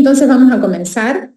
Entonces vamos a comenzar.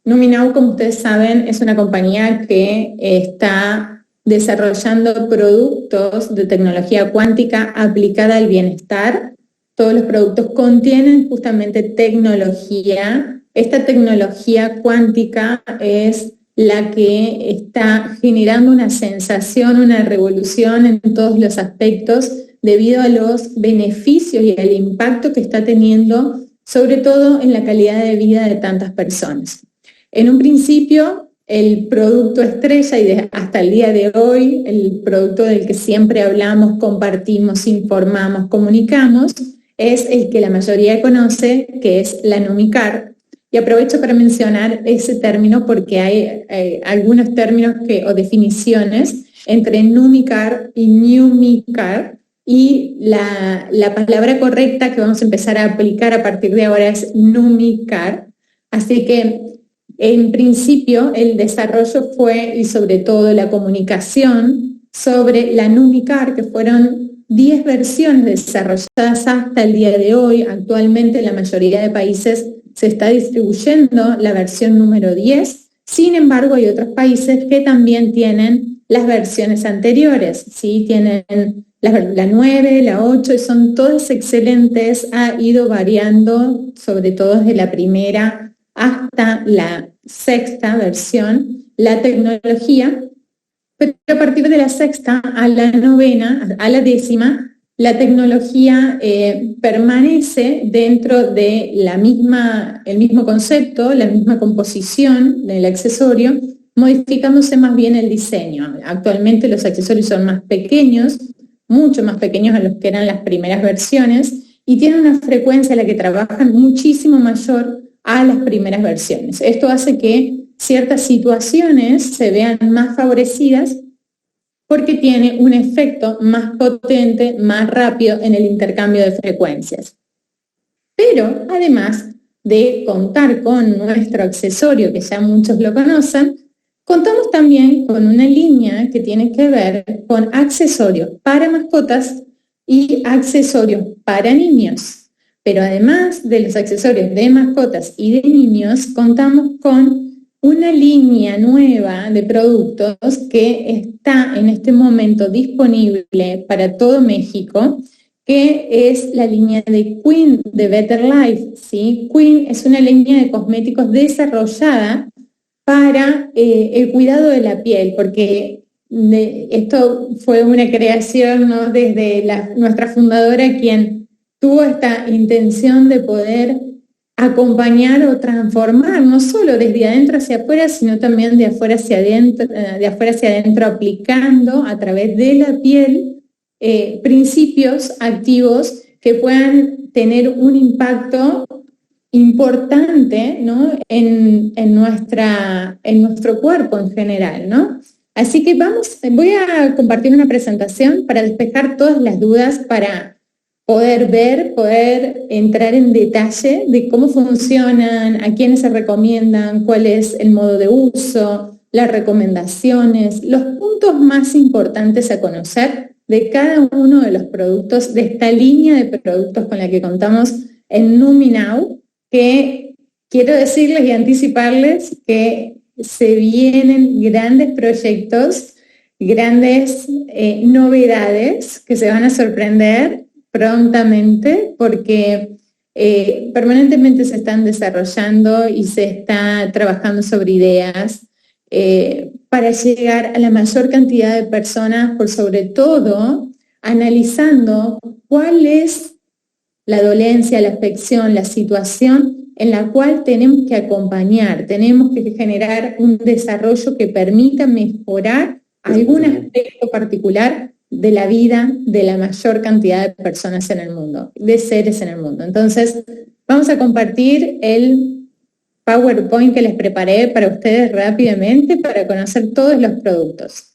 Numinau, como ustedes saben, es una compañía que está desarrollando productos de tecnología cuántica aplicada al bienestar. Todos los productos contienen justamente tecnología. Esta tecnología cuántica es la que está generando una sensación, una revolución en todos los aspectos debido a los beneficios y al impacto que está teniendo, sobre todo en la calidad de vida de tantas personas. En un principio, el producto estrella y hasta el día de hoy, el producto del que siempre hablamos, compartimos, informamos, comunicamos, es el que la mayoría conoce, que es la Numicar. Y aprovecho para mencionar ese término porque hay algunos términos o definiciones entre Numicar y Numicar, y la palabra correcta que vamos a empezar a aplicar a partir de ahora es Numicar. Así que en principio el desarrollo fue, y sobre todo la comunicación sobre la Numicar, que fueron 10 versiones desarrolladas hasta el día de hoy. Actualmente en la mayoría de países se está distribuyendo la versión número 10, sin embargo hay otros países que también tienen las versiones anteriores, ¿sí? Tienen la 9, la 8, y son todas excelentes, ha ido variando, sobre todo desde la primera hasta la sexta versión, la tecnología, pero a partir de la sexta a la novena, a la décima, la tecnología permanece dentro de el mismo concepto, la misma composición del accesorio, modificándose más bien el diseño. Actualmente los accesorios son más pequeños, mucho más pequeños a los que eran las primeras versiones, y tienen una frecuencia a la que trabajan muchísimo mayor a las primeras versiones. Esto hace que ciertas situaciones se vean más favorecidas porque tiene un efecto más potente, más rápido en el intercambio de frecuencias. Pero además de contar con nuestro accesorio, que ya muchos lo conocen, contamos también con una línea que tiene que ver con accesorios para mascotas y accesorios para niños. Pero además de los accesorios de mascotas y de niños, contamos con una línea nueva de productos que está en este momento disponible para todo México, que es la línea de Queen de Better Life, ¿sí? Queen es una línea de cosméticos desarrollada para el cuidado de la piel, porque esto fue una creación, ¿no?, desde nuestra fundadora, quien tuvo esta intención de poder acompañar o transformar, no solo desde adentro hacia afuera, sino también de afuera hacia adentro, aplicando a través de la piel principios activos que puedan tener un impacto importante, ¿no?, en nuestro cuerpo en general, ¿no? Así que voy a compartir una presentación para despejar todas las dudas, para poder entrar en detalle de cómo funcionan, a quiénes se recomiendan, cuál es el modo de uso, las recomendaciones, los puntos más importantes a conocer de cada uno de los productos, de esta línea de productos con la que contamos en Numinau, que quiero decirles y anticiparles que se vienen grandes proyectos, grandes novedades que se van a sorprender prontamente, porque permanentemente se están desarrollando y se está trabajando sobre ideas para llegar a la mayor cantidad de personas, por sobre todo analizando cuál es la dolencia, la afección, la situación en la cual tenemos que acompañar, tenemos que generar un desarrollo que permita mejorar algún aspecto particular de la vida de la mayor cantidad de personas en el mundo, de seres en el mundo. Entonces, vamos a compartir el PowerPoint que les preparé para ustedes rápidamente para conocer todos los productos.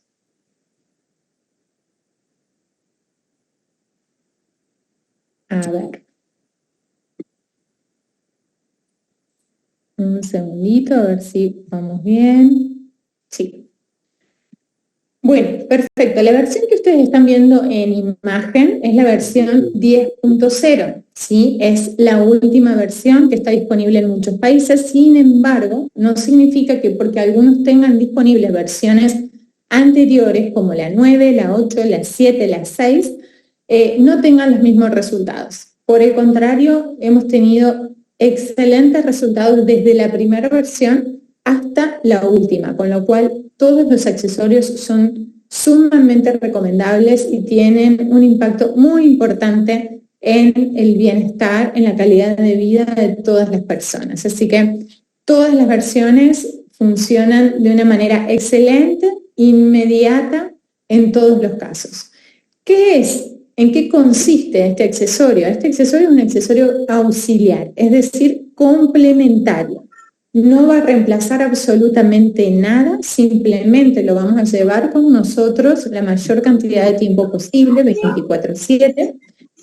A ver. Un segundito, a ver si vamos bien. Sí. Bueno, perfecto. La versión que ustedes están viendo en imagen es la versión 10.0, ¿sí? Es la última versión que está disponible en muchos países. Sin embargo, no significa que porque algunos tengan disponibles versiones anteriores, como la 9, la 8, la 7, la 6, no tengan los mismos resultados. Por el contrario, hemos tenido excelentes resultados desde la primera versión hasta la última, con lo cual todos los accesorios son sumamente recomendables y tienen un impacto muy importante en el bienestar, en la calidad de vida de todas las personas. Así que todas las versiones funcionan de una manera excelente, inmediata, en todos los casos. ¿Qué es? ¿En qué consiste este accesorio? Este accesorio es un accesorio auxiliar, es decir, complementario. No va a reemplazar absolutamente nada, simplemente lo vamos a llevar con nosotros la mayor cantidad de tiempo posible, 24/7,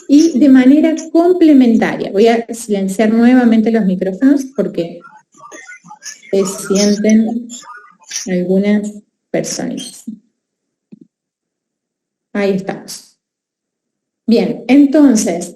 y de manera complementaria. Voy a silenciar nuevamente los micrófonos porque se sienten algunas personas. Ahí estamos. Bien, entonces,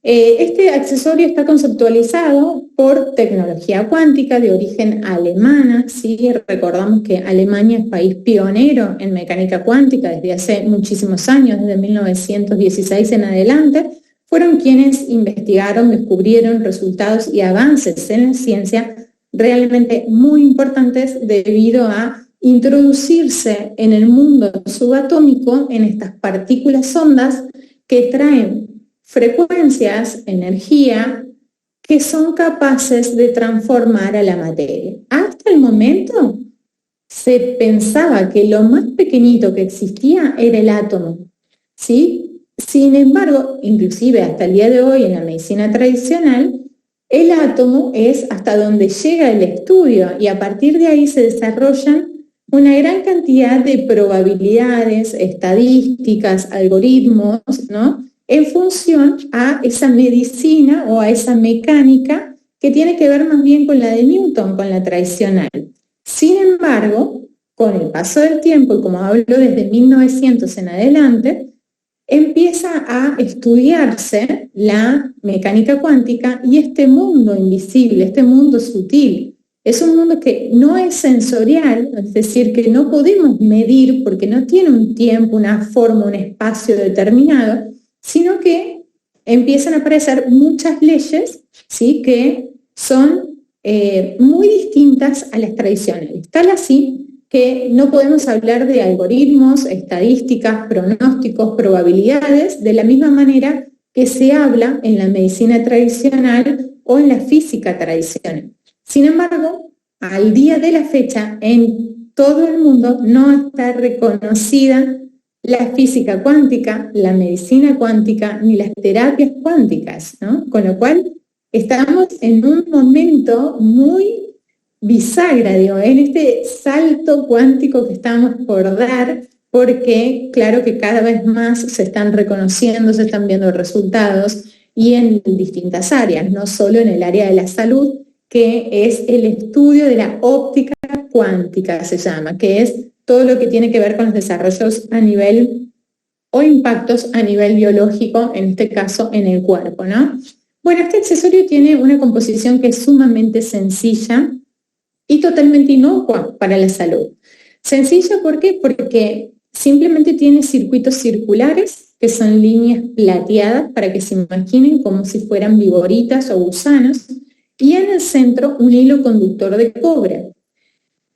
este accesorio está conceptualizado por tecnología cuántica de origen alemana, ¿sí? Recordamos que Alemania es país pionero en mecánica cuántica desde hace muchísimos años, desde 1916 en adelante, fueron quienes investigaron, descubrieron resultados y avances en la ciencia realmente muy importantes debido a introducirse en el mundo subatómico en estas partículas ondas que traen frecuencias, energía, que son capaces de transformar a la materia. Hasta el momento se pensaba que lo más pequeñito que existía era el átomo, ¿sí? Sin embargo, inclusive hasta el día de hoy en la medicina tradicional, el átomo es hasta donde llega el estudio y a partir de ahí se desarrollan una gran cantidad de probabilidades, estadísticas, algoritmos, ¿no? En función a esa medicina o a esa mecánica que tiene que ver más bien con la de Newton, con la tradicional. Sin embargo, con el paso del tiempo, y como hablo desde 1900 en adelante, empieza a estudiarse la mecánica cuántica y este mundo invisible, este mundo sutil. Es un mundo que no es sensorial, es decir, que no podemos medir porque no tiene un tiempo, una forma, un espacio determinado, sino que empiezan a aparecer muchas leyes, ¿sí? Que son muy distintas a las tradicionales. Tal así que no podemos hablar de algoritmos, estadísticas, pronósticos, probabilidades, de la misma manera que se habla en la medicina tradicional o en la física tradicional. Sin embargo, al día de la fecha, en todo el mundo no está reconocida la física cuántica, la medicina cuántica, ni las terapias cuánticas, ¿no? Con lo cual, estamos en un momento muy bisagra, digo, en este salto cuántico que estamos por dar, porque claro que cada vez más se están reconociendo, se están viendo resultados, y en distintas áreas, no solo en el área de la salud, que es el estudio de la óptica cuántica, se llama, que es todo lo que tiene que ver con los desarrollos a nivel o impactos a nivel biológico, en este caso en el cuerpo, ¿no? Bueno, este accesorio tiene una composición que es sumamente sencilla y totalmente inocua para la salud. Sencilla, ¿por qué? Porque simplemente tiene circuitos circulares, que son líneas plateadas, para que se imaginen como si fueran viboritas o gusanos, y en el centro un hilo conductor de cobre.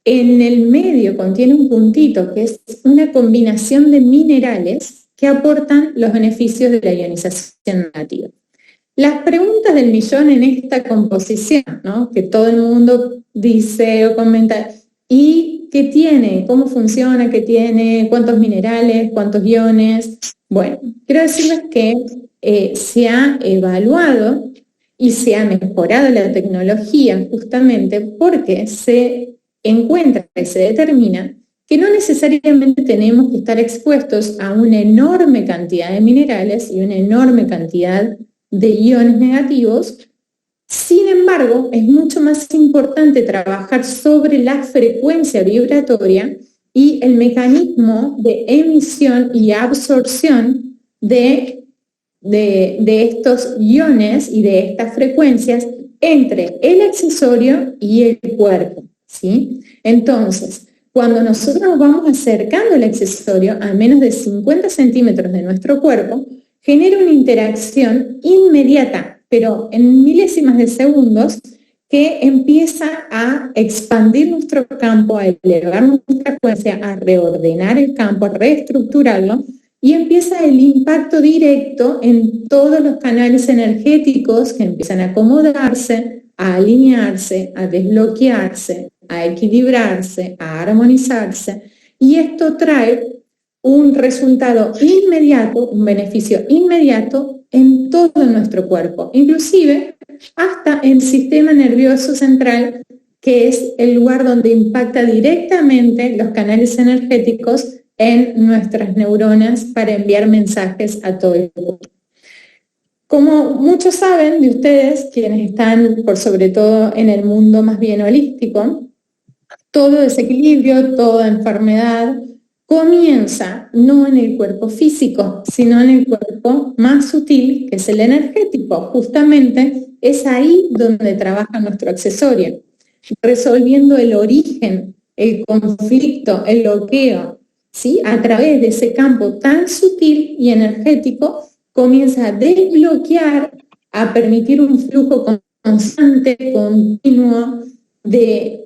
En el medio contiene un puntito que es una combinación de minerales que aportan los beneficios de la ionización negativa. Las preguntas del millón en esta composición, ¿no? Que todo el mundo dice o comenta, ¿y qué tiene? ¿Cómo funciona? ¿Qué tiene? ¿Cuántos minerales? ¿Cuántos iones? Bueno, quiero decirles que se ha evaluado y se ha mejorado la tecnología justamente porque se encuentra y se determina que no necesariamente tenemos que estar expuestos a una enorme cantidad de minerales y una enorme cantidad de iones negativos. Sin embargo, es mucho más importante trabajar sobre la frecuencia vibratoria y el mecanismo de emisión y absorción de estos iones y de estas frecuencias entre el accesorio y el cuerpo, ¿sí? Entonces, cuando nosotros nos vamos acercando al accesorio a menos de 50 centímetros de nuestro cuerpo, genera una interacción inmediata, pero en milésimas de segundos, que empieza a expandir nuestro campo, a elevar nuestra frecuencia, a reordenar el campo, a reestructurarlo, y empieza el impacto directo en todos los canales energéticos que empiezan a acomodarse, a alinearse, a desbloquearse, a equilibrarse, a armonizarse, y esto trae un resultado inmediato, un beneficio inmediato en todo nuestro cuerpo, inclusive hasta el sistema nervioso central, que es el lugar donde impacta directamente los canales energéticos en nuestras neuronas para enviar mensajes a todo el cuerpo. Como muchos saben de ustedes, quienes están por sobre todo en el mundo más bien holístico, todo desequilibrio, toda enfermedad comienza no en el cuerpo físico, sino en el cuerpo más sutil, que es el energético. Justamente es ahí donde trabaja nuestro accesorio, resolviendo el origen, el conflicto, el bloqueo, ¿sí? A través de ese campo tan sutil y energético, comienza a desbloquear, a permitir un flujo constante, continuo de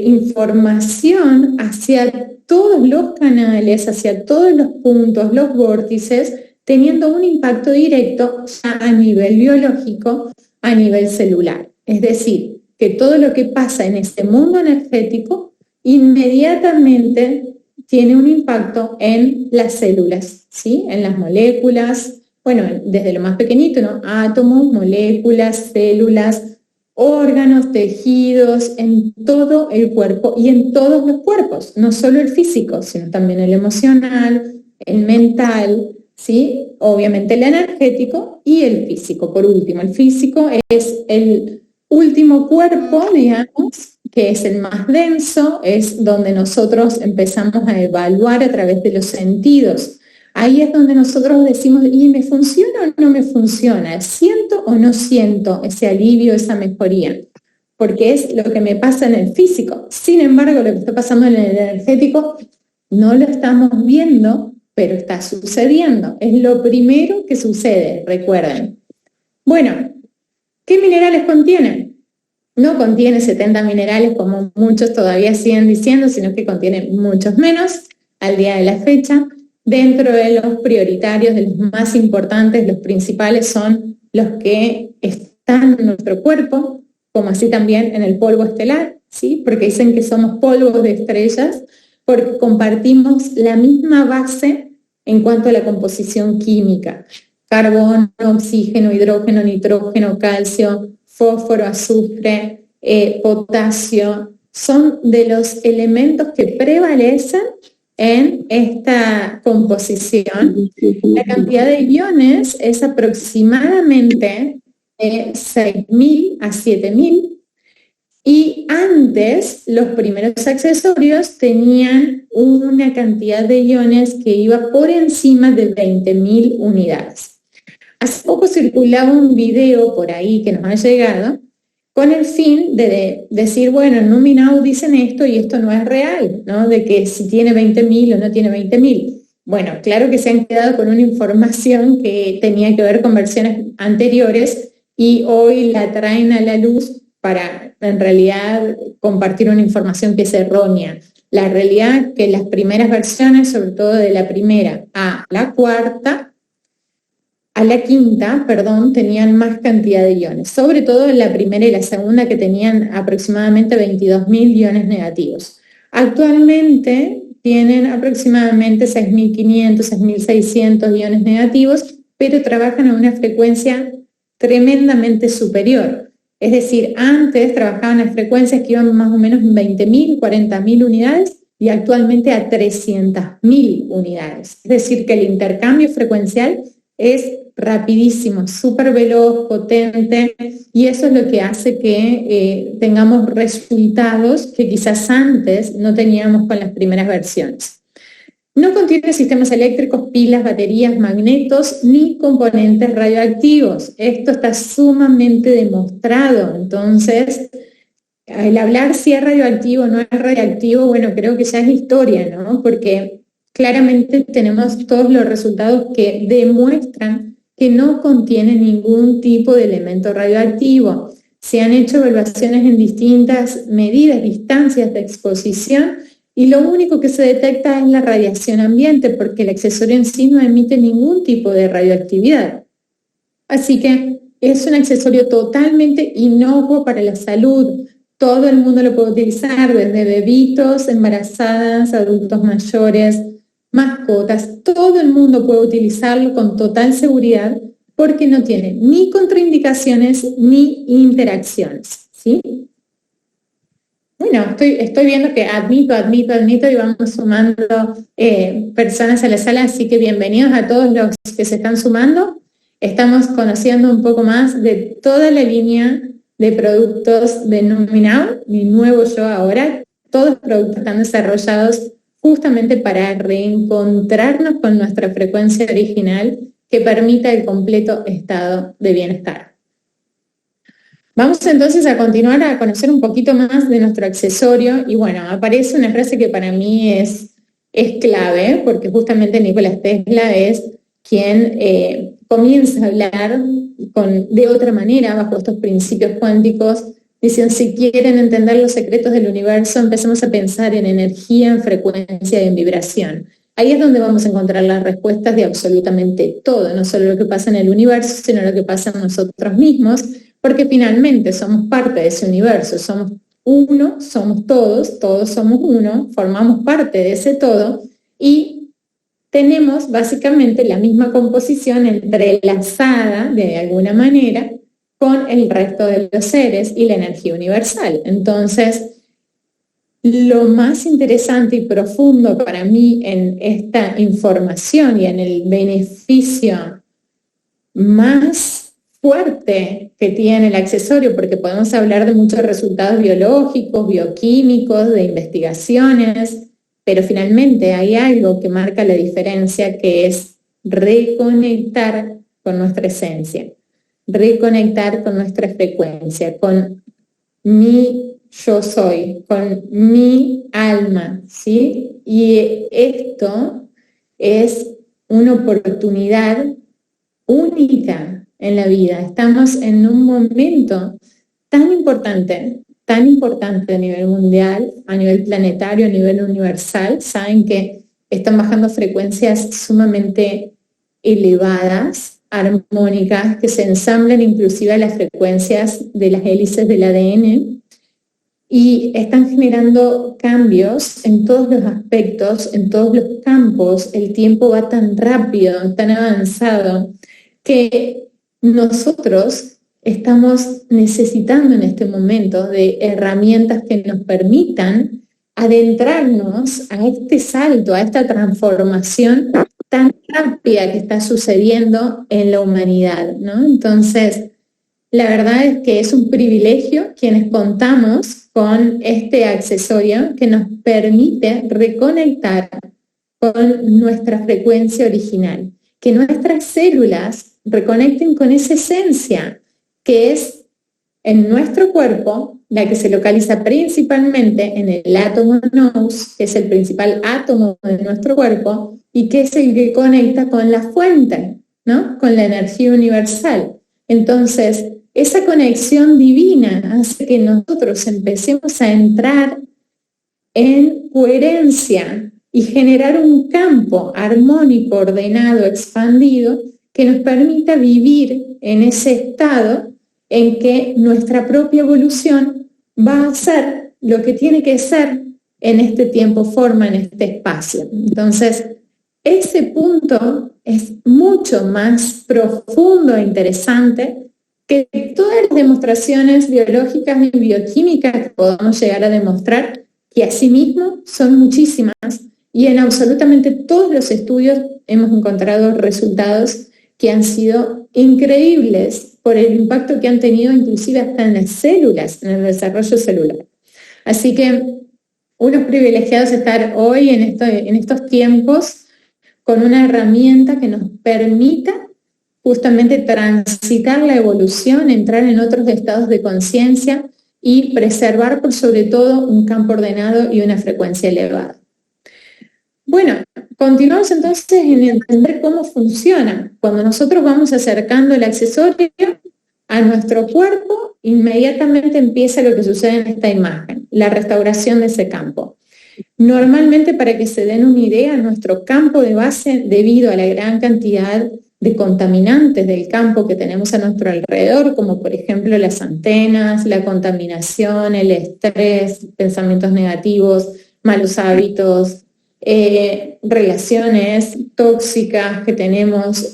información hacia todos los canales, hacia todos los puntos, los vórtices, teniendo un impacto directo ya a nivel biológico, a nivel celular. Es decir, que todo lo que pasa en este mundo energético inmediatamente tiene un impacto en las células, ¿sí? En las moléculas, bueno, desde lo más pequeñito, ¿no? Átomos, moléculas, células, órganos, tejidos, en todo el cuerpo y en todos los cuerpos, no solo el físico, sino también el emocional, el mental, ¿sí? Obviamente el energético y el físico. Por último, el físico es el último cuerpo, digamos, que es el más denso, es donde nosotros empezamos a evaluar a través de los sentidos. Ahí es donde nosotros decimos, ¿y me funciona o no me funciona? ¿Siento o no siento ese alivio, esa mejoría? Porque es lo que me pasa en el físico. Sin embargo, lo que está pasando en el energético no lo estamos viendo, pero está sucediendo. Es lo primero que sucede, recuerden. Bueno, ¿qué minerales contiene? No contiene 70 minerales como muchos todavía siguen diciendo, sino que contiene muchos menos al día de la fecha. Dentro de los prioritarios, de los más importantes, los principales son los que están en nuestro cuerpo, como así también en el polvo estelar, ¿sí? Porque dicen que somos polvos de estrellas, porque compartimos la misma base en cuanto a la composición química. Carbono, oxígeno, hidrógeno, nitrógeno, calcio, fósforo, azufre, potasio, son de los elementos que prevalecen en esta composición. La cantidad de iones es aproximadamente 6.000 a 7.000, y antes los primeros accesorios tenían una cantidad de iones que iba por encima de 20.000 unidades. Hace poco circulaba un video por ahí que nos ha llegado con el fin de decir, bueno, en Numinau dicen esto y esto no es real, ¿no? De que si tiene 20.000 o no tiene 20.000. Bueno, claro que se han quedado con una información que tenía que ver con versiones anteriores y hoy la traen a la luz para, en realidad, compartir una información que es errónea. La realidad es que las primeras versiones, sobre todo de la primera a la cuarta, a la quinta, perdón, tenían más cantidad de iones, sobre todo en la primera y la segunda, que tenían aproximadamente 22.000 iones negativos. Actualmente tienen aproximadamente 6.500, 6.600 iones negativos, pero trabajan a una frecuencia tremendamente superior. Es decir, antes trabajaban a frecuencias que iban más o menos en 20.000, 40.000 unidades y actualmente a 300.000 unidades. Es decir, que el intercambio frecuencial es rapidísimo, súper veloz, potente, y eso es lo que hace que tengamos resultados que quizás antes no teníamos con las primeras versiones. No contiene sistemas eléctricos, pilas, baterías, magnetos ni componentes radioactivos. Esto está sumamente demostrado. Entonces, el hablar si es radioactivo o no es radioactivo, bueno, creo que ya es historia, ¿no? Porque claramente tenemos todos los resultados que demuestran que no contiene ningún tipo de elemento radioactivo. Se han hecho evaluaciones en distintas medidas, distancias de exposición, y lo único que se detecta es la radiación ambiente, porque el accesorio en sí no emite ningún tipo de radioactividad. Así que es un accesorio totalmente inocuo para la salud. Todo el mundo lo puede utilizar, desde bebitos, embarazadas, adultos mayores, mascotas. Todo el mundo puede utilizarlo con total seguridad porque no tiene ni contraindicaciones ni interacciones, ¿sí? Bueno, estoy viendo que admito y vamos sumando personas a la sala, así que bienvenidos a todos los que se están sumando. Estamos conociendo un poco más de toda la línea de productos de Numinao, mi nuevo yo ahora. Todos los productos están desarrollados justamente para reencontrarnos con nuestra frecuencia original que permita el completo estado de bienestar. Vamos entonces a continuar a conocer un poquito más de nuestro accesorio y bueno, aparece una frase que para mí es clave porque justamente Nikola Tesla es quien comienza a hablar de otra manera bajo estos principios cuánticos. Dicen, si quieren entender los secretos del universo, empecemos a pensar en energía, en frecuencia y en vibración. Ahí es donde vamos a encontrar las respuestas de absolutamente todo, no solo lo que pasa en el universo, sino lo que pasa en nosotros mismos, porque finalmente somos parte de ese universo, somos uno, somos todos, todos somos uno, formamos parte de ese todo y tenemos básicamente la misma composición entrelazada de alguna manera con el resto de los seres y la energía universal. Entonces, lo más interesante y profundo para mí en esta información y en el beneficio más fuerte que tiene el accesorio, porque podemos hablar de muchos resultados biológicos, bioquímicos, de investigaciones, pero finalmente hay algo que marca la diferencia, que es reconectar con nuestra esencia, reconectar con nuestra frecuencia, con mi yo soy, con mi alma, ¿sí? Y esto es una oportunidad única en la vida. Estamos en un momento tan importante a nivel mundial, a nivel planetario, a nivel universal. Saben que están bajando frecuencias sumamente elevadas, armónicas, que se ensamblan inclusive a las frecuencias de las hélices del ADN y están generando cambios en todos los aspectos, en todos los campos. El tiempo va tan rápido, tan avanzado, que nosotros estamos necesitando en este momento de herramientas que nos permitan adentrarnos a este salto, a esta transformación tan rápida que está sucediendo en la humanidad, ¿no? Entonces, la verdad es que es un privilegio quienes contamos con este accesorio que nos permite reconectar con nuestra frecuencia original, que nuestras células reconecten con esa esencia que es en nuestro cuerpo, la que se localiza principalmente en el átomo nous, que es el principal átomo de nuestro cuerpo y que es el que conecta con la fuente, ¿no? Con la energía universal. Entonces, esa conexión divina hace que nosotros empecemos a entrar en coherencia y generar un campo armónico, ordenado, expandido, que nos permita vivir en ese estado en que nuestra propia evolución va a ser lo que tiene que ser en este tiempo-forma, en este espacio. Entonces, ese punto es mucho más profundo e interesante que todas las demostraciones biológicas y bioquímicas que podamos llegar a demostrar, que asimismo son muchísimas, y en absolutamente todos los estudios hemos encontrado resultados que han sido increíbles por el impacto que han tenido inclusive hasta en las células, en el desarrollo celular. Así que unos privilegiados estar hoy en estos tiempos con una herramienta que nos permita justamente transitar la evolución, entrar en otros estados de conciencia y preservar por sobre todo un campo ordenado y una frecuencia elevada. Bueno, continuamos entonces en entender cómo funciona. Cuando nosotros vamos acercando el accesorio a nuestro cuerpo, inmediatamente empieza lo que sucede en esta imagen, la restauración de ese campo. Normalmente, para que se den una idea, nuestro campo de base, debido a la gran cantidad de contaminantes del campo que tenemos a nuestro alrededor, como por ejemplo las antenas, la contaminación, el estrés, pensamientos negativos, malos hábitos, relaciones tóxicas que tenemos,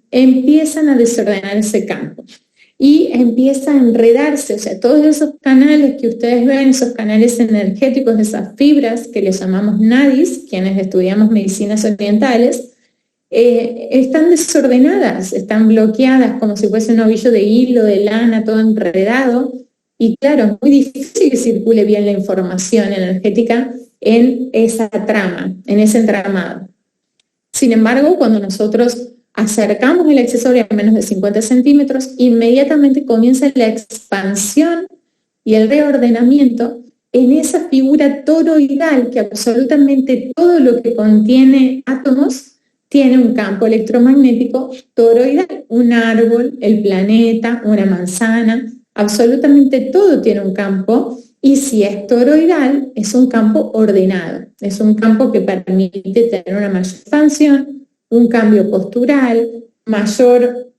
empiezan a desordenar ese campo y empieza a enredarse, o sea, todos esos canales que ustedes ven, esos canales energéticos, esas fibras que les llamamos nadis, quienes estudiamos medicinas orientales, están desordenadas, están bloqueadas como si fuese un ovillo de hilo, de lana, todo enredado, y claro, es muy difícil que circule bien la información energética en esa trama, en ese entramado. Sin embargo, cuando nosotros acercamos el accesorio a menos de 50 centímetros, inmediatamente comienza la expansión y el reordenamiento en esa figura toroidal que absolutamente todo lo que contiene átomos tiene un campo electromagnético toroidal, un árbol, el planeta, una manzana, absolutamente todo tiene un campo, y si es toroidal, es un campo ordenado, es un campo que permite tener una mayor expansión, un cambio postural, mayor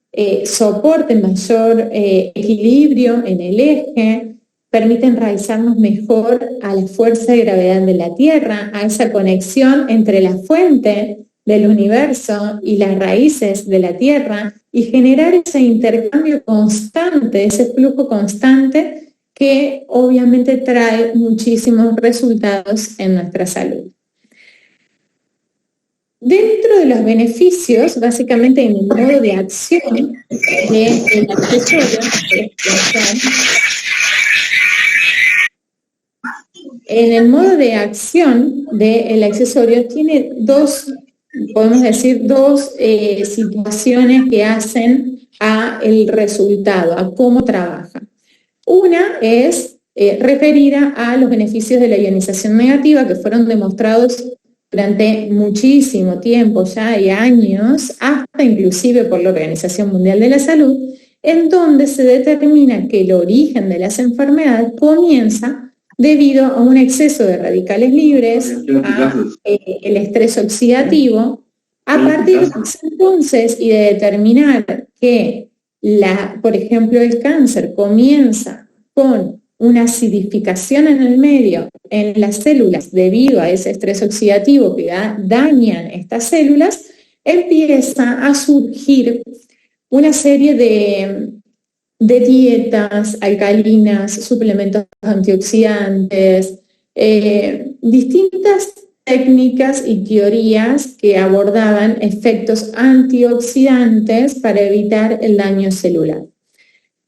soporte, mayor equilibrio en el eje, permite enraizarnos mejor a la fuerza de gravedad de la Tierra, a esa conexión entre la fuente del universo y las raíces de la Tierra, y generar ese intercambio constante, ese flujo constante que obviamente trae muchísimos resultados en nuestra salud. Dentro de los beneficios, básicamente en el modo de acción del accesorio, en el modo de acción del accesorio tiene dos, podemos decir, dos situaciones que hacen a el resultado, a cómo trabaja. Una es referida a los beneficios de la ionización negativa que fueron demostrados durante muchísimo tiempo ya y años, hasta inclusive por la Organización Mundial de la Salud, en donde se determina que el origen de las enfermedades comienza debido a un exceso de radicales libres, a el estrés oxidativo. A partir de ese entonces y de determinar que, por ejemplo, el cáncer comienza con una acidificación en el medio, en las células, debido a ese estrés oxidativo que dañan estas células, empieza a surgir una serie de dietas alcalinas, suplementos antioxidantes, distintas técnicas y teorías que abordaban efectos antioxidantes para evitar el daño celular.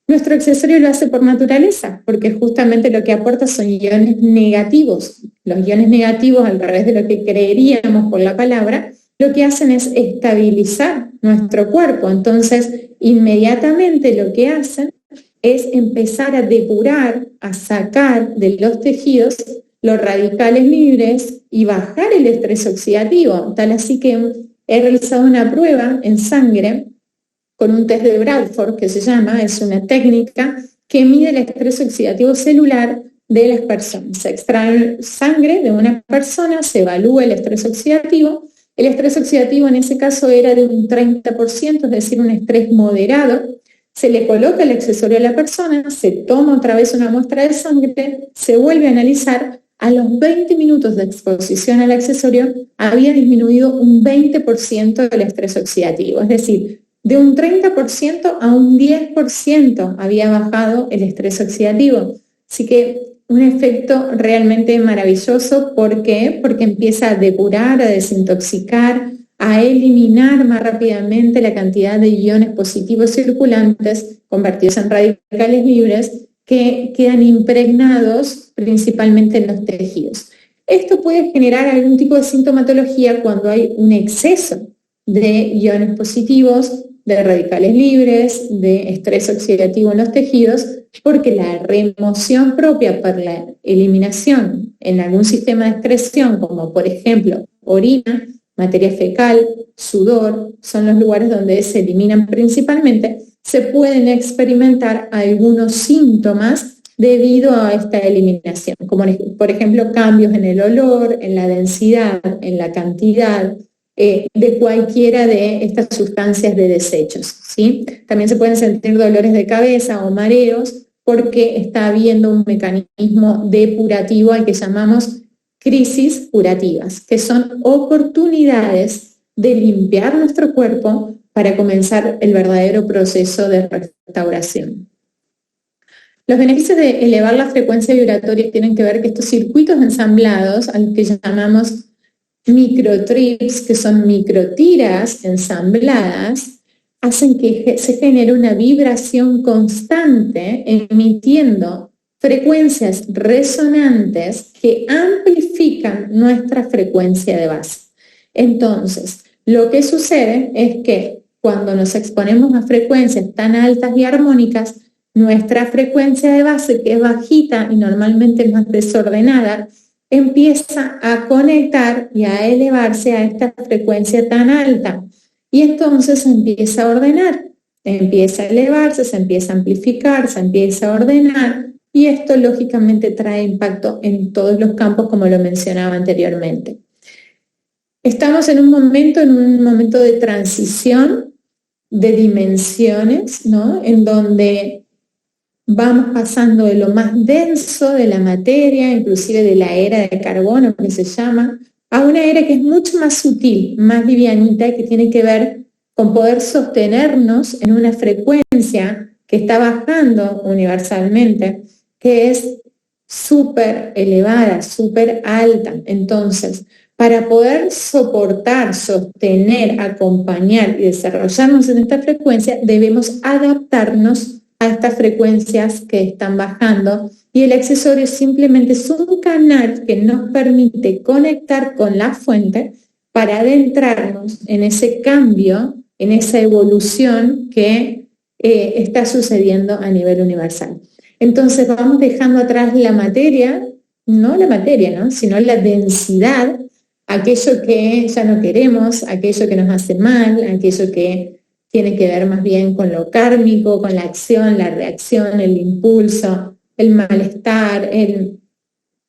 Nuestro accesorio lo hace por naturaleza, porque justamente lo que aporta son iones negativos. Los iones negativos, al revés de lo que creeríamos por la palabra, lo que hacen es estabilizar nuestro cuerpo. Entonces, inmediatamente lo que hacen es empezar a depurar, a sacar de los tejidos los radicales libres y bajar el estrés oxidativo. Tal así que he realizado una prueba en sangre con un test de Bradford, que se llama, es una técnica que mide el estrés oxidativo celular de las personas. Se extrae sangre de una persona, se evalúa el estrés oxidativo. El estrés oxidativo en ese caso era de un 30%, es decir, un estrés moderado. Se le coloca el accesorio a la persona, se toma otra vez una muestra de sangre, se vuelve a analizar. A los 20 minutos de exposición al accesorio había disminuido un 20% del estrés oxidativo, es decir, de un 30% a un 10% había bajado el estrés oxidativo. Así que un efecto realmente maravilloso. ¿Por qué? Porque empieza a depurar, a desintoxicar, a eliminar más rápidamente la cantidad de iones positivos circulantes convertidos en radicales libres que quedan impregnados principalmente en los tejidos. Esto puede generar algún tipo de sintomatología cuando hay un exceso de iones positivos, de radicales libres, de estrés oxidativo en los tejidos, porque la remoción propia por la eliminación en algún sistema de excreción, como por ejemplo orina, materia fecal, sudor, son los lugares donde se eliminan principalmente, se pueden experimentar algunos síntomas debido a esta eliminación, como por ejemplo cambios en el olor, en la densidad, en la cantidad, de cualquiera de estas sustancias de desechos, ¿sí? También se pueden sentir dolores de cabeza o mareos porque está habiendo un mecanismo depurativo al que llamamos crisis curativas, que son oportunidades de limpiar nuestro cuerpo para comenzar el verdadero proceso de restauración. Los beneficios de elevar la frecuencia vibratoria tienen que ver que estos circuitos ensamblados, a los que llamamos microtrips, que son microtiras ensambladas, hacen que se genere una vibración constante emitiendo frecuencias resonantes que amplifican nuestra frecuencia de base. Entonces, lo que sucede es que cuando nos exponemos a frecuencias tan altas y armónicas, nuestra frecuencia de base, que es bajita y normalmente más desordenada, empieza a conectar y a elevarse a esta frecuencia tan alta. Y entonces se empieza a ordenar, empieza a elevarse, se empieza a amplificar, se empieza a ordenar, y esto lógicamente trae impacto en todos los campos, como lo mencionaba anteriormente. Estamos en un momento de transición de dimensiones, ¿no? En donde vamos pasando de lo más denso de la materia, inclusive de la era de carbono, que se llama, a una era que es mucho más sutil, más livianita, que tiene que ver con poder sostenernos en una frecuencia que está bajando universalmente, que es súper elevada, súper alta. Entonces, para poder soportar, sostener, acompañar y desarrollarnos en esta frecuencia, debemos adaptarnos a estas frecuencias que están bajando, y el accesorio simplemente es un canal que nos permite conectar con la fuente para adentrarnos en ese cambio, en esa evolución que está sucediendo a nivel universal. Entonces vamos dejando atrás la materia, no la materia, ¿no? Sino la densidad, aquello que ya no queremos, aquello que nos hace mal, aquello que tiene que ver más bien con lo kármico, con la acción, la reacción, el impulso, el malestar,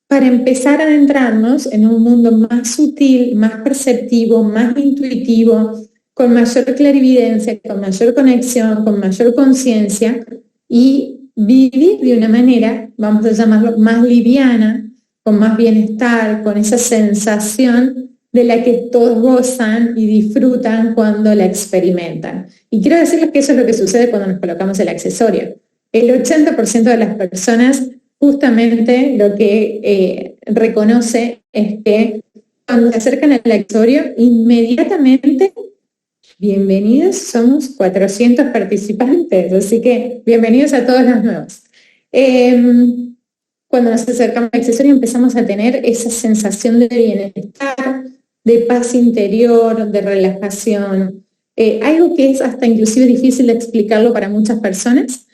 para empezar a adentrarnos en un mundo más sutil, más perceptivo, más intuitivo, con mayor clarividencia, con mayor conexión, con mayor conciencia, y vivir de una manera, vamos a llamarlo, más liviana, con más bienestar, con esa sensación de la que todos gozan y disfrutan cuando la experimentan. Y quiero decirles que eso es lo que sucede cuando nos colocamos el accesorio. El 80% de las personas justamente lo que reconoce es que cuando se acercan al accesorio, inmediatamente, bienvenidos, somos 400 participantes, así que bienvenidos a todos los nuevos. Cuando nos acercamos al accesorio empezamos a tener esa sensación de bienestar, de paz interior, de relajación, algo que es hasta inclusive difícil de explicarlo para muchas personas,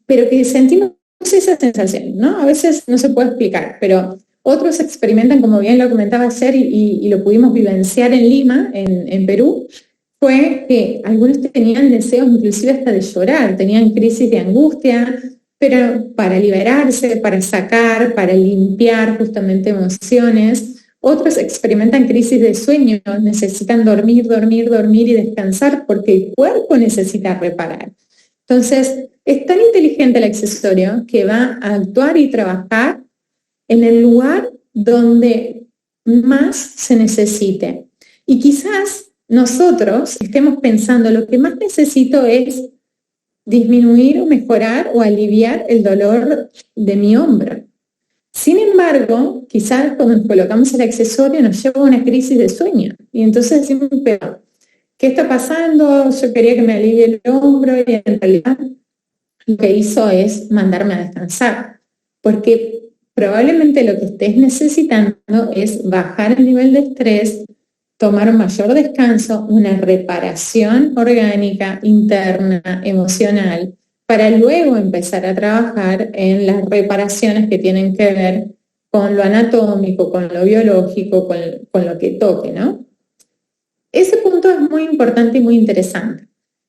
pero que sentimos esa sensación, ¿no? A veces no se puede explicar, pero otros experimentan, como bien lo comentaba ayer y lo pudimos vivenciar en Lima, en Perú, fue que algunos tenían deseos inclusive hasta de llorar, tenían crisis de angustia, pero para liberarse, para sacar, para limpiar justamente emociones. Otros experimentan crisis de sueño, necesitan dormir y descansar porque el cuerpo necesita reparar. Entonces, es tan inteligente el accesorio que va a actuar y trabajar en el lugar donde más se necesite. Y quizás nosotros estemos pensando, lo que más necesito es disminuir o mejorar o aliviar el dolor de mi hombro. Sin embargo, quizás cuando nos colocamos el accesorio nos lleva a una crisis de sueño. Y entonces decimos, pero, ¿qué está pasando? Yo quería que me alivie el hombro y en realidad lo que hizo es mandarme a descansar. Porque probablemente lo que estés necesitando es bajar el nivel de estrés, tomar un mayor descanso, una reparación orgánica, interna, emocional, para luego empezar a trabajar en las reparaciones que tienen que ver con lo anatómico, con lo biológico, con lo que toque, ¿no? Ese punto es muy importante y muy interesante.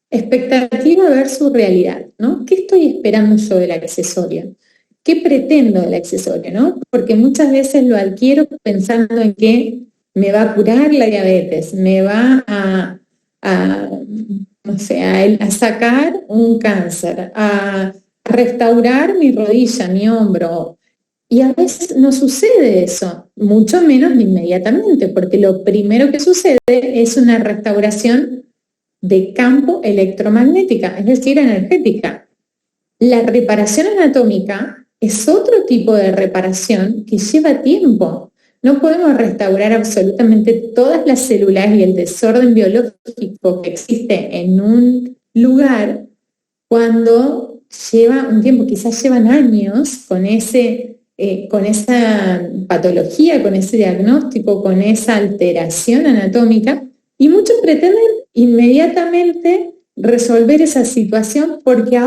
Expectativa versus realidad, ¿no? ¿Qué estoy esperando yo del accesorio? ¿Qué pretendo del accesorio, no? Porque muchas veces lo adquiero pensando en que me va a curar la diabetes, me va no sé, a sacar un cáncer, a restaurar mi rodilla, mi hombro. Y a veces no sucede eso, mucho menos inmediatamente, porque lo primero que sucede es una restauración de campo electromagnética, es decir, energética. La reparación anatómica es otro tipo de reparación que lleva tiempo. No podemos restaurar absolutamente todas las células y el desorden biológico que existe en un lugar cuando lleva un tiempo, quizás llevan años con esa patología, con ese diagnóstico, con esa alteración anatómica, y muchos pretenden inmediatamente resolver esa situación porque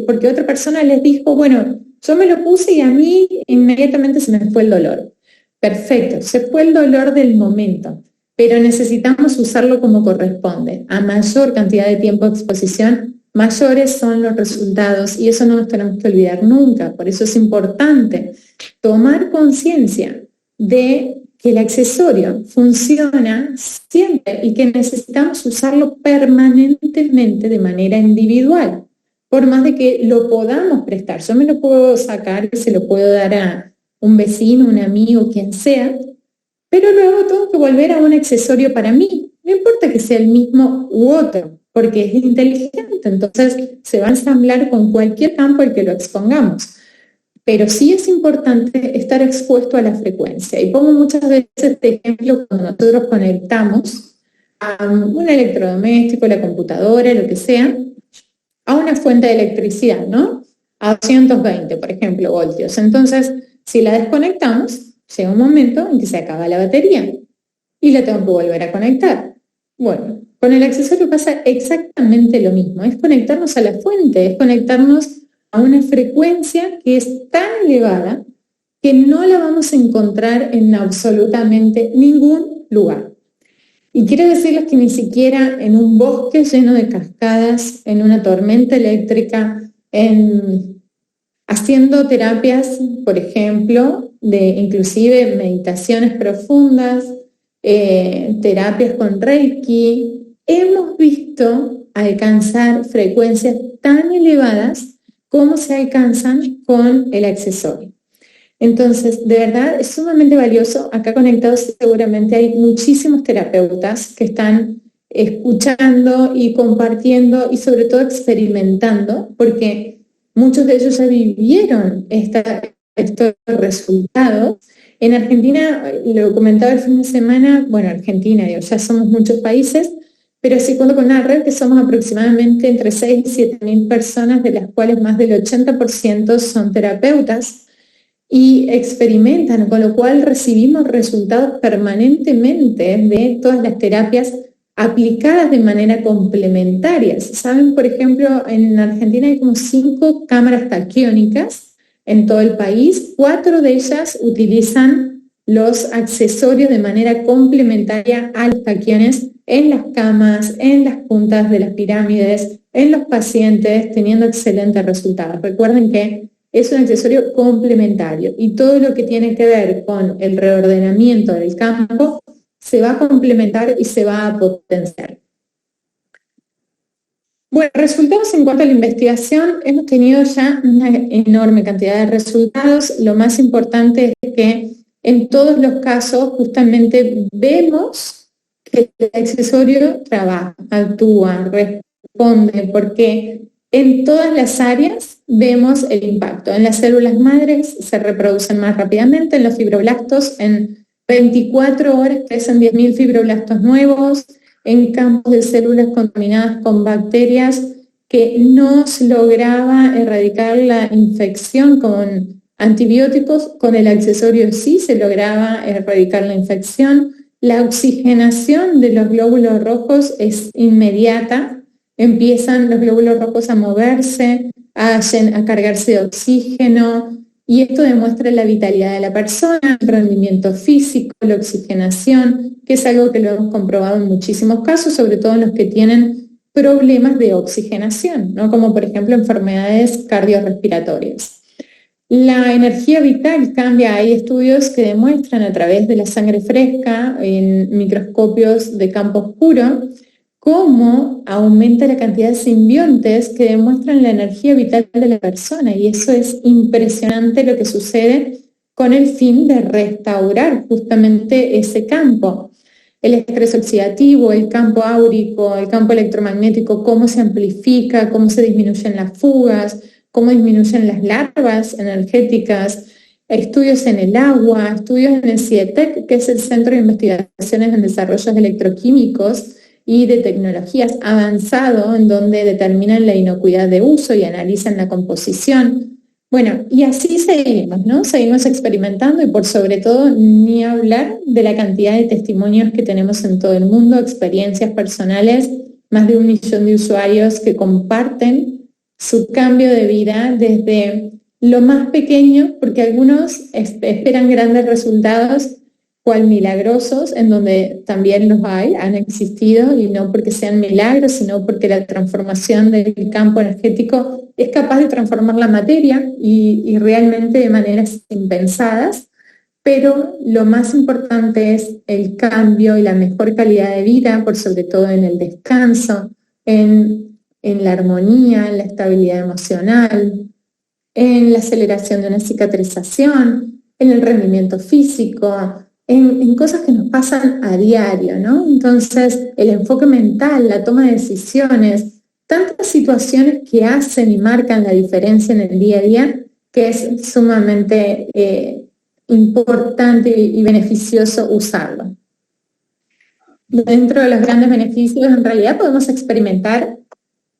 porque otra persona les dijo, bueno, yo me lo puse y a mí inmediatamente se me fue el dolor. Perfecto, se fue el dolor del momento, pero necesitamos usarlo como corresponde. A mayor cantidad de tiempo de exposición, mayores son los resultados y eso no nos tenemos que olvidar nunca. Por eso es importante tomar conciencia de que el accesorio funciona siempre y que necesitamos usarlo permanentemente de manera individual, por más de que lo podamos prestar. Yo me lo puedo sacar, se lo puedo dar a un vecino, un amigo, quien sea, pero luego tengo que volver a un accesorio para mí. No importa que sea el mismo u otro, porque es inteligente, entonces se va a ensamblar con cualquier campo al que lo expongamos. Pero sí es importante estar expuesto a la frecuencia. Y pongo muchas veces este ejemplo cuando nosotros conectamos a un electrodoméstico, la computadora, lo que sea, a una fuente de electricidad, ¿no? A 220, por ejemplo, voltios. Entonces, si la desconectamos, llega un momento en que se acaba la batería y la tengo que volver a conectar. Bueno, con el accesorio pasa exactamente lo mismo. Es conectarnos a la fuente, es conectarnos a una frecuencia que es tan elevada que no la vamos a encontrar en absolutamente ningún lugar. Y quiero decirles que ni siquiera en un bosque lleno de cascadas, en una tormenta eléctrica, haciendo terapias, por ejemplo, de inclusive meditaciones profundas, terapias con Reiki, hemos visto alcanzar frecuencias tan elevadas como se alcanzan con el accesorio. Entonces, de verdad, es sumamente valioso. Acá conectados seguramente hay muchísimos terapeutas que están escuchando y compartiendo y sobre todo experimentando, porque muchos de ellos ya vivieron estos resultados. En Argentina, lo comentaba el fin de semana, bueno, Argentina, digo, ya somos muchos países, pero sí cuento con una red que somos aproximadamente entre 6 y 7 mil personas, de las cuales más del 80% son terapeutas, y experimentan, con lo cual recibimos resultados permanentemente de todas las terapias aplicadas de manera complementaria. Saben, por ejemplo, en Argentina hay como 5 cámaras taquiónicas en todo el país, 4 de ellas utilizan los accesorios de manera complementaria a los taquiones en las camas, en las puntas de las pirámides, en los pacientes, teniendo excelentes resultados. Recuerden que es un accesorio complementario y todo lo que tiene que ver con el reordenamiento del campo se va a complementar y se va a potenciar. Bueno, resultados en cuanto a la investigación, hemos tenido ya una enorme cantidad de resultados. Lo más importante es que en todos los casos justamente vemos que el accesorio trabaja, actúa, responde, porque En todas las áreas vemos el impacto. En las células madres se reproducen más rápidamente, en los fibroblastos en 24 horas crecen 10.000 fibroblastos nuevos, en campos de células contaminadas con bacterias que no se lograba erradicar la infección con antibióticos, con el accesorio sí se lograba erradicar la infección. La oxigenación de los glóbulos rojos es inmediata, empiezan los glóbulos rojos a moverse, a cargarse de oxígeno, y esto demuestra la vitalidad de la persona, el rendimiento físico, la oxigenación, que es algo que lo hemos comprobado en muchísimos casos, sobre todo en los que tienen problemas de oxigenación, ¿no? Como por ejemplo enfermedades cardiorrespiratorias. La energía vital cambia. Hay estudios que demuestran a través de la sangre fresca en microscopios de campo oscuro cómo aumenta la cantidad de simbiontes que demuestran la energía vital de la persona, y eso es impresionante lo que sucede con el fin de restaurar justamente ese campo. El estrés oxidativo, el campo áurico, el campo electromagnético, cómo se amplifica, cómo se disminuyen las fugas, cómo disminuyen las larvas energéticas, estudios en el agua, estudios en el CIETEC, que es el Centro de Investigaciones en Desarrollos Electroquímicos y de Tecnologías Avanzado, en donde determinan la inocuidad de uso y analizan la composición. Bueno, y así seguimos, ¿no? Seguimos experimentando, y por sobre todo ni hablar de la cantidad de testimonios que tenemos en todo el mundo, experiencias personales, más de 1 millón de usuarios que comparten su cambio de vida desde lo más pequeño, porque algunos esperan grandes resultados, cual milagrosos, en donde también los hay, han existido, y no porque sean milagros, sino porque la transformación del campo energético es capaz de transformar la materia y realmente de maneras impensadas, pero lo más importante es el cambio y la mejor calidad de vida, por sobre todo en el descanso, en la armonía, en la estabilidad emocional, en la aceleración de una cicatrización, en el rendimiento físico, en cosas que nos pasan a diario, ¿no? Entonces, el enfoque mental, la toma de decisiones, tantas situaciones que hacen y marcan la diferencia en el día a día, que es sumamente importante y beneficioso usarlo. Dentro de los grandes beneficios, en realidad podemos experimentar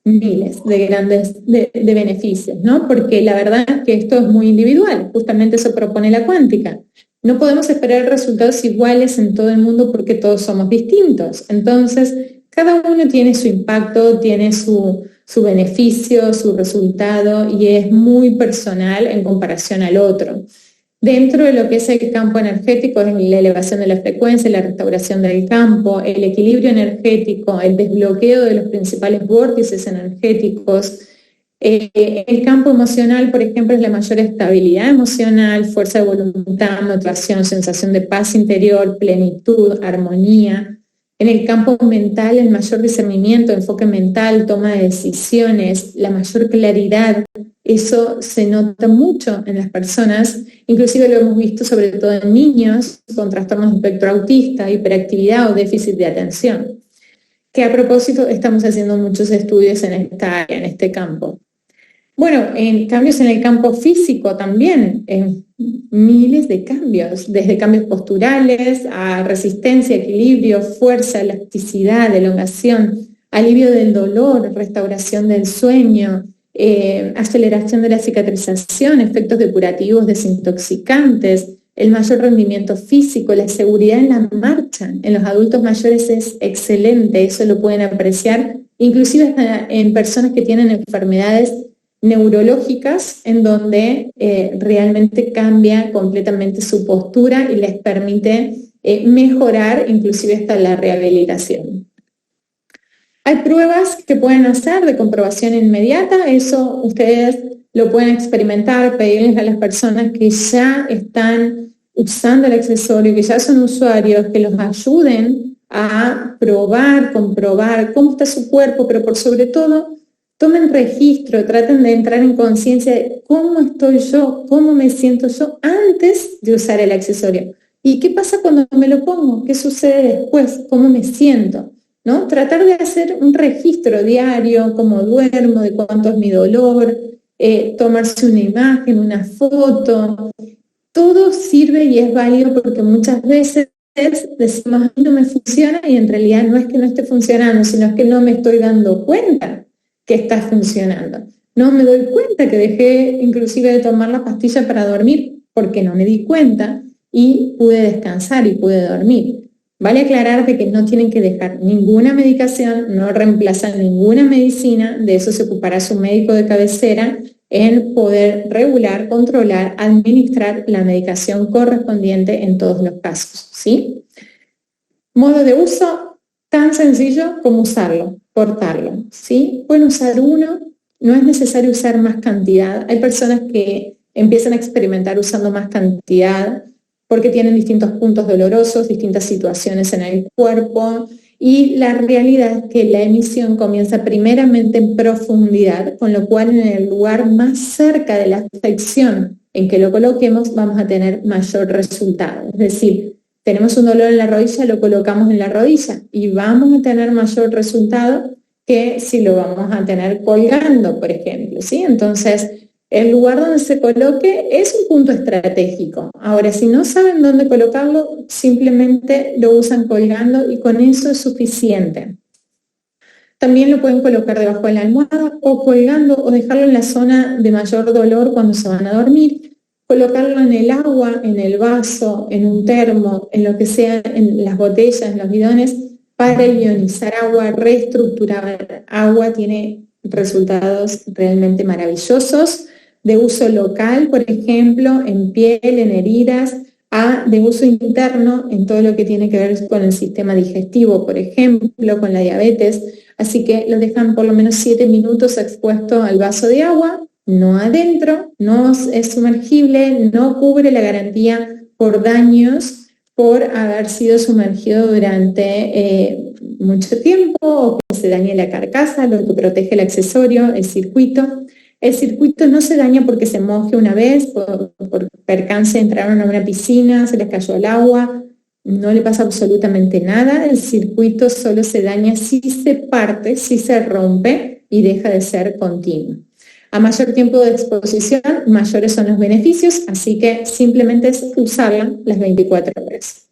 miles de grandes de beneficios, ¿no? Porque la verdad es que esto es muy individual, justamente eso propone la cuántica. No podemos esperar resultados iguales en todo el mundo porque todos somos distintos. Entonces, cada uno tiene su impacto, tiene su beneficio, su resultado, y es muy personal en comparación al otro. Dentro de lo que es el campo energético, es la elevación de la frecuencia, la restauración del campo, el equilibrio energético, el desbloqueo de los principales vórtices energéticos. El campo emocional, por ejemplo, es la mayor estabilidad emocional, fuerza de voluntad, motivación, sensación de paz interior, plenitud, armonía. En el campo mental, el mayor discernimiento, enfoque mental, toma de decisiones, la mayor claridad. Eso se nota mucho en las personas, inclusive lo hemos visto sobre todo en niños con trastornos de espectro autista, hiperactividad o déficit de atención, que a propósito estamos haciendo muchos estudios en esta área, en este campo. Bueno, en cambios en el campo físico también, miles de cambios, desde cambios posturales a resistencia, equilibrio, fuerza, elasticidad, elongación, alivio del dolor, restauración del sueño, aceleración de la cicatrización, efectos depurativos, desintoxicantes, el mayor rendimiento físico, la seguridad en la marcha. En los adultos mayores es excelente, eso lo pueden apreciar, inclusive hasta en personas que tienen enfermedades neurológicas, en donde realmente cambia completamente su postura y les permite mejorar inclusive hasta la rehabilitación. Hay pruebas que pueden hacer de comprobación inmediata, eso ustedes lo pueden experimentar, pedirles a las personas que ya están usando el accesorio, que ya son usuarios, que los ayuden a probar, comprobar cómo está su cuerpo, pero por sobre todo, tomen registro, traten de entrar en conciencia de cómo estoy yo, cómo me siento yo antes de usar el accesorio. ¿Y qué pasa cuando me lo pongo? ¿Qué sucede después? ¿Cómo me siento? ¿no? Tratar de hacer un registro diario, cómo duermo, de cuánto es mi dolor, tomarse una imagen, una foto. Todo sirve y es válido porque muchas veces decimos, a mí no me funciona y en realidad no es que no esté funcionando, sino es que no me estoy dando cuenta que está funcionando. No me doy cuenta que dejé inclusive de tomar la pastilla para dormir porque no me di cuenta y pude descansar y pude dormir. Vale aclarar de que no tienen que dejar ninguna medicación, no reemplazan ninguna medicina, de eso se ocupará su médico de cabecera en poder regular, controlar, administrar la medicación correspondiente en todos los casos, ¿sí? Modo de uso tan sencillo como usarlo, portarlo, ¿sí? Pueden usar uno, no es necesario usar más cantidad. Hay personas que empiezan a experimentar usando más cantidad porque tienen distintos puntos dolorosos, distintas situaciones en el cuerpo, y la realidad es que la emisión comienza primeramente en profundidad, con lo cual en el lugar más cerca de la afección en que lo coloquemos vamos a tener mayor resultado. Es decir, tenemos un dolor en la rodilla, lo colocamos en la rodilla y vamos a tener mayor resultado que si lo vamos a tener colgando, por ejemplo, ¿sí? Entonces, el lugar donde se coloque es un punto estratégico. Ahora, si no saben dónde colocarlo, simplemente lo usan colgando y con eso es suficiente. También lo pueden colocar debajo de la almohada o colgando o dejarlo en la zona de mayor dolor cuando se van a dormir. Colocarlo en el agua, en el vaso, en un termo, en lo que sea, en las botellas, en los bidones, para ionizar agua, reestructurar agua, tiene resultados realmente maravillosos. De uso local, por ejemplo, en piel, en heridas, a de uso interno en todo lo que tiene que ver con el sistema digestivo, por ejemplo, con la diabetes. Así que lo dejan por lo menos 7 minutos expuesto al vaso de agua, no adentro, no es sumergible, no cubre la garantía por daños por haber sido sumergido durante mucho tiempo o que se dañe la carcasa, lo que protege el accesorio, el circuito. El circuito no se daña porque se moje una vez, por percance entraron a una piscina, se les cayó el agua, no le pasa absolutamente nada. El circuito solo se daña si se parte, si se rompe y deja de ser continuo. A mayor tiempo de exposición, mayores son los beneficios, así que simplemente es usarla las 24 horas.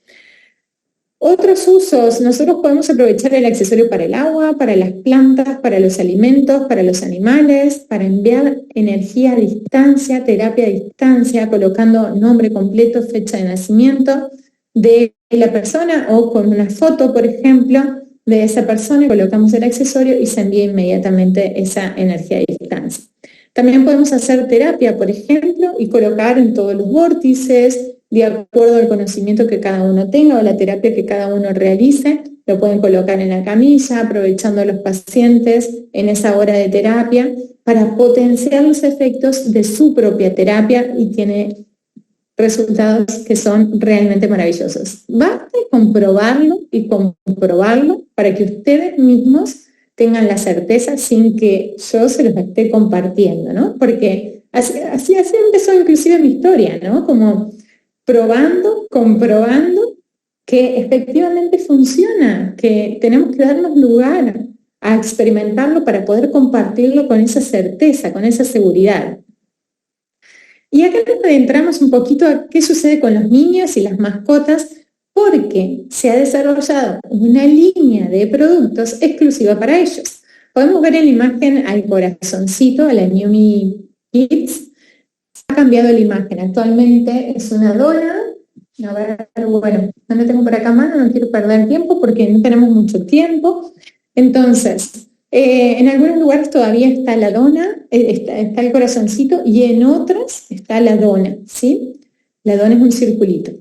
Otros usos, nosotros podemos aprovechar el accesorio para el agua, para las plantas, para los alimentos, para los animales, para enviar energía a distancia, terapia a distancia, colocando nombre completo, fecha de nacimiento de la persona o con una foto, por ejemplo, de esa persona, colocamos el accesorio y se envía inmediatamente esa energía a distancia. También podemos hacer terapia, por ejemplo, y colocar en todos los vórtices, de acuerdo al conocimiento que cada uno tenga o la terapia que cada uno realice, lo pueden colocar en la camilla, aprovechando a los pacientes en esa hora de terapia para potenciar los efectos de su propia terapia y tiene resultados que son realmente maravillosos. Basta comprobarlo y comprobarlo para que ustedes mismos tengan la certeza sin que yo se los esté compartiendo, ¿no? Porque así empezó inclusive mi historia, ¿no? Como probando, comprobando que efectivamente funciona, que tenemos que darnos lugar a experimentarlo para poder compartirlo con esa certeza, con esa seguridad. Y acá nos adentramos un poquito a qué sucede con los niños y las mascotas, porque se ha desarrollado una línea de productos exclusiva para ellos. Podemos ver en la imagen al corazoncito, a la New Me Kids. Ha cambiado la imagen, actualmente es una dona. A ver, bueno, no lo tengo por acá a mano, no quiero perder tiempo porque no tenemos mucho tiempo. Entonces, en algunos lugares todavía está la dona, está el corazoncito, y en otros está la dona, ¿sí? La dona es un circulito.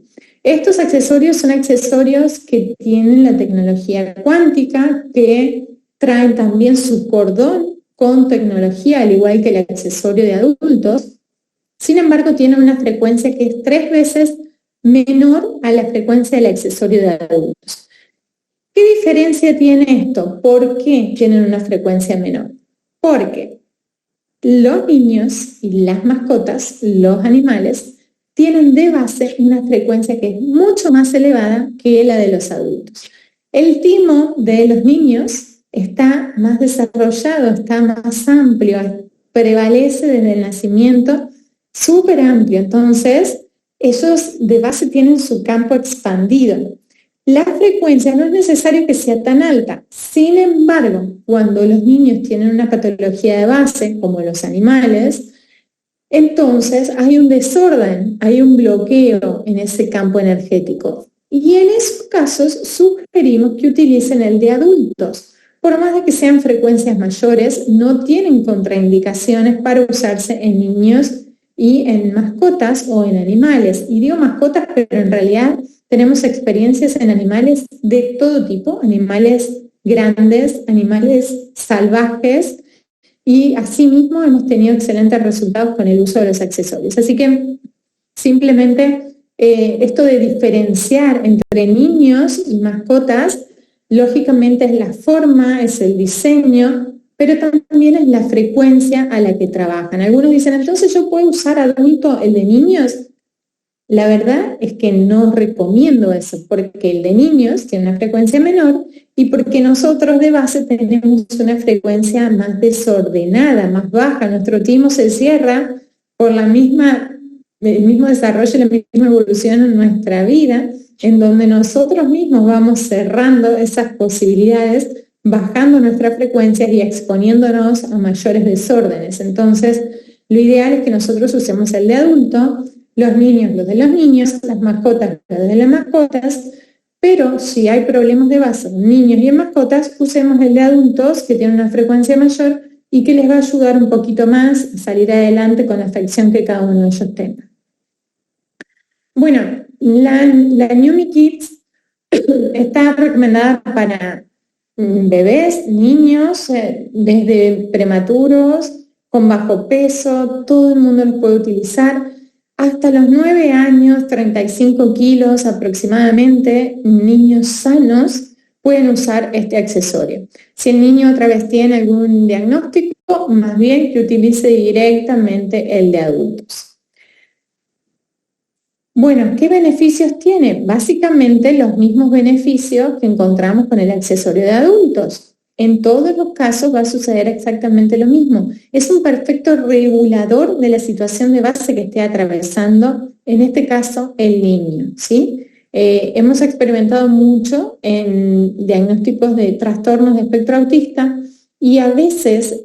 Estos accesorios son accesorios que tienen la tecnología cuántica, que traen también su cordón con tecnología, al igual que el accesorio de adultos. Sin embargo, tienen una frecuencia que es 3 veces menor a la frecuencia del accesorio de adultos. ¿Qué diferencia tiene esto? ¿Por qué tienen una frecuencia menor? Porque los niños y las mascotas, los animales, tienen de base una frecuencia que es mucho más elevada que la de los adultos. El timo de los niños está más desarrollado, está más amplio, prevalece desde el nacimiento, súper amplio. Entonces, ellos de base tienen su campo expandido. La frecuencia no es necesario que sea tan alta. Sin embargo, cuando los niños tienen una patología de base, como los animales, entonces hay un desorden, hay un bloqueo en ese campo energético. Y en esos casos sugerimos que utilicen el de adultos. Por más de que sean frecuencias mayores, no tienen contraindicaciones para usarse en niños y en mascotas o en animales. Y digo mascotas, pero en realidad tenemos experiencias en animales de todo tipo, animales grandes, animales salvajes, y asimismo hemos tenido excelentes resultados con el uso de los accesorios. Así que simplemente esto de diferenciar entre niños y mascotas, lógicamente es la forma, es el diseño, pero también es la frecuencia a la que trabajan. Algunos dicen, entonces yo puedo usar adulto el de niños. La verdad es que no recomiendo eso, porque el de niños tiene una frecuencia menor y porque nosotros de base tenemos una frecuencia más desordenada, más baja. Nuestro timo se cierra por el mismo desarrollo y la misma evolución en nuestra vida, en donde nosotros mismos vamos cerrando esas posibilidades, bajando nuestras frecuencias y exponiéndonos a mayores desórdenes. Entonces, lo ideal es que nosotros usemos el de adulto, los niños los de los niños, las mascotas los de las mascotas, pero si hay problemas de base en niños y en mascotas, usemos el de adultos que tiene una frecuencia mayor y que les va a ayudar un poquito más a salir adelante con la afección que cada uno de ellos tenga. Bueno, la Numi Kids está recomendada para bebés, niños, desde prematuros, con bajo peso, todo el mundo lo puede utilizar. Hasta los 9 años, 35 kilos aproximadamente, niños sanos pueden usar este accesorio. Si el niño otra vez tiene algún diagnóstico, más bien que utilice directamente el de adultos. Bueno, ¿qué beneficios tiene? Básicamente los mismos beneficios que encontramos con el accesorio de adultos. En todos los casos va a suceder exactamente lo mismo. Es un perfecto regulador de la situación de base que esté atravesando, en este caso, el niño, ¿sí? Hemos experimentado mucho en diagnósticos de trastornos de espectro autista y a veces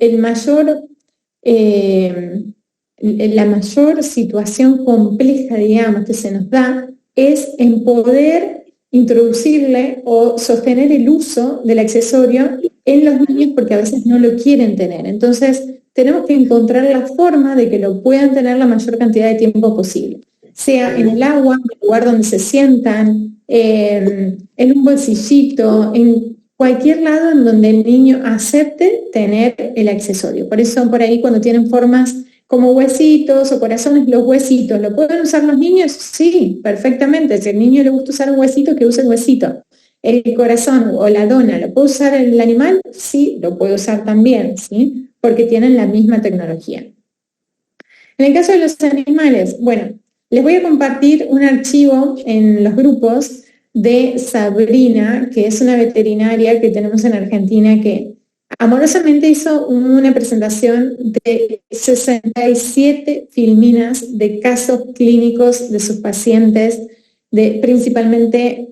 la mayor situación compleja, digamos, que se nos da es en poder introducirle o sostener el uso del accesorio en los niños porque a veces no lo quieren tener. Entonces, tenemos que encontrar la forma de que lo puedan tener la mayor cantidad de tiempo posible, sea en el agua, en el lugar donde se sientan, en un bolsillito, en cualquier lado en donde el niño acepte tener el accesorio. Por eso, por ahí, cuando tienen formas como huesitos o corazones, los huesitos, ¿lo pueden usar los niños? Sí, perfectamente. Si al niño le gusta usar un huesito, que use el huesito. El corazón o la dona, ¿lo puede usar el animal? Sí, lo puede usar también, ¿sí? Porque tienen la misma tecnología. En el caso de los animales, bueno, les voy a compartir un archivo en los grupos de Sabrina, que es una veterinaria que tenemos en Argentina que amorosamente hizo una presentación de 67 filminas de casos clínicos de sus pacientes, de principalmente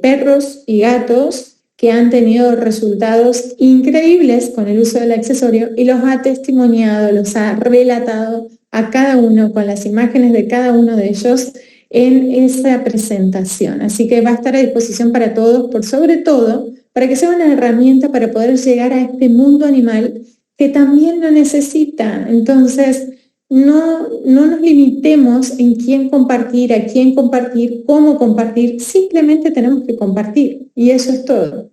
perros y gatos que han tenido resultados increíbles con el uso del accesorio y los ha testimoniado, los ha relatado a cada uno con las imágenes de cada uno de ellos en esa presentación. Así que va a estar a disposición para todos, por sobre todo, para que sea una herramienta para poder llegar a este mundo animal que también lo necesita. Entonces, no nos limitemos en quién compartir, a quién compartir, cómo compartir, simplemente tenemos que compartir y eso es todo.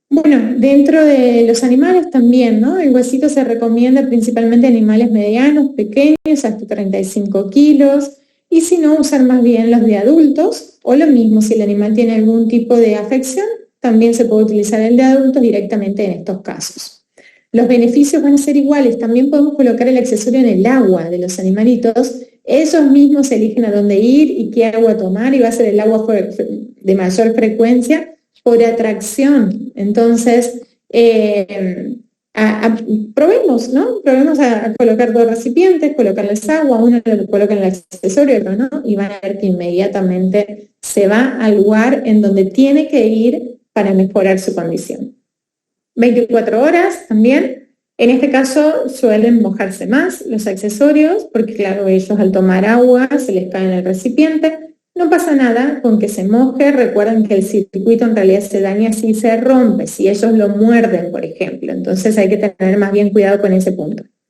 Bueno, dentro de los animales también, ¿no? El huesito se recomienda principalmente animales medianos, pequeños, hasta 35 kilos, y si no, usar más bien los de adultos, o lo mismo, si el animal tiene algún tipo de afección, también se puede utilizar el de adultos directamente en estos casos. Los beneficios van a ser iguales, también podemos colocar el accesorio en el agua de los animalitos ellos mismos eligen a dónde ir y qué agua tomar, y va a ser el agua de mayor frecuencia por atracción. Entonces, probemos, ¿no? Probemos a colocar dos recipientes, colocarles agua, uno lo coloca en el accesorio, otro no, y van a ver que inmediatamente se va al lugar en donde tiene que ir para mejorar su condición. 24 horas también. En este caso suelen mojarse más los accesorios, porque claro, ellos al tomar agua se les cae en el recipiente. No pasa nada con que se moje. Recuerden que el circuito en realidad se daña si se rompe, si ellos lo muerden, por ejemplo. Entonces hay que tener más bien cuidado con ese punto.